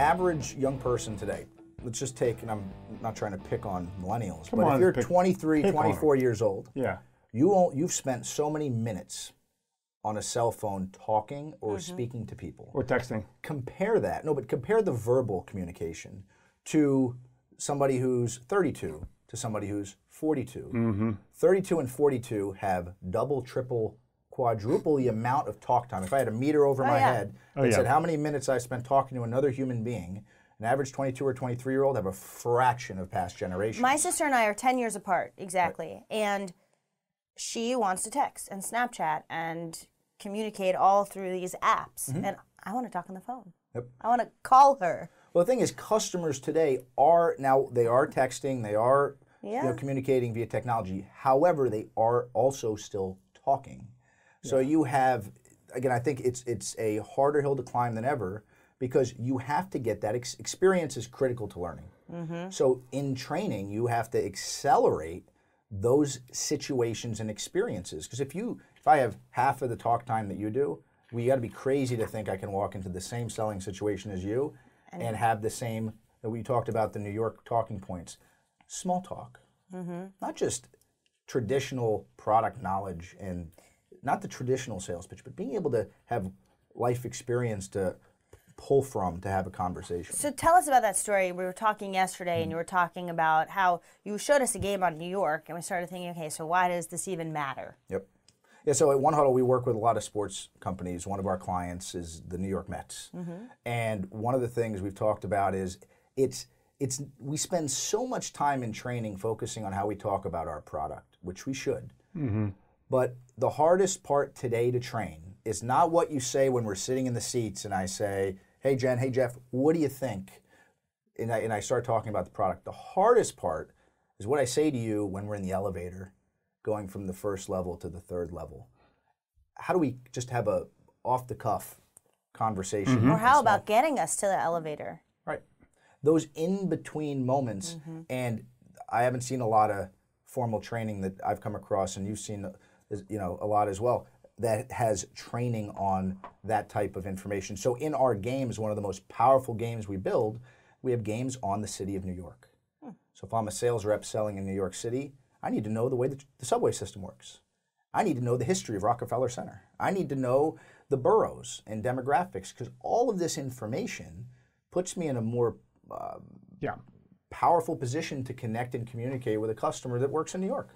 average young person today, let's just take, and I'm not trying to pick on millennials, Come but on, if you're pick 23, on 24 years old, yeah, you've spent so many minutes on a cell phone talking or speaking to people. or texting. Compare that, no, but compare the verbal communication to somebody who's 32 to somebody who's 42. 32 and 42 have double, triple, quadruple the amount of talk time. If I had a meter over my head that said how many minutes I spent talking to another human being, an average 22 or 23-year-old have a fraction of past generations. My sister and I are 10 years apart, exactly. Right. And she wants to text and Snapchat and communicate all through these apps. And I want to talk on the phone. Yep. I want to call her. Well, the thing is, customers today are texting, they are communicating via technology. However, they are also still talking. So you have, again, I think it's a harder hill to climb than ever because you have to get that experience is critical to learning. So in training, you have to accelerate those situations and experiences. Because if I have half of the talk time that you do, we got to be crazy to think I can walk into the same selling situation as you and have the same, that we talked about the New York talking points, small talk. Not just traditional product knowledge and not the traditional sales pitch, but being able to have life experience to pull from to have a conversation. So tell us about that story. We were talking yesterday and you were talking about how you showed us a game on New York and we started thinking, okay, so why does this even matter? Yep. Yeah, so at One Huddle, we work with a lot of sports companies. One of our clients is the New York Mets. And one of the things we've talked about is we spend so much time in training focusing on how we talk about our product, which we should. But the hardest part today to train is not what you say when we're sitting in the seats and I say, hey, Jen, hey, Jeff, what do you think? And I start talking about the product. The hardest part is what I say to you when we're in the elevator going from the first level to the third level. How do we just have a off-the-cuff conversation? Or how about getting us to the elevator? Right. Those in-between moments, and I haven't seen a lot of formal training that I've come across, and you've seen a lot as well, that has training on that type of information. So in our games, one of the most powerful games we build, we have games on the city of New York. So if I'm a sales rep selling in New York City, I need to know the way the subway system works. I need to know the history of Rockefeller Center. I need to know the boroughs and demographics, because all of this information puts me in a more powerful position to connect and communicate with a customer that works in New York.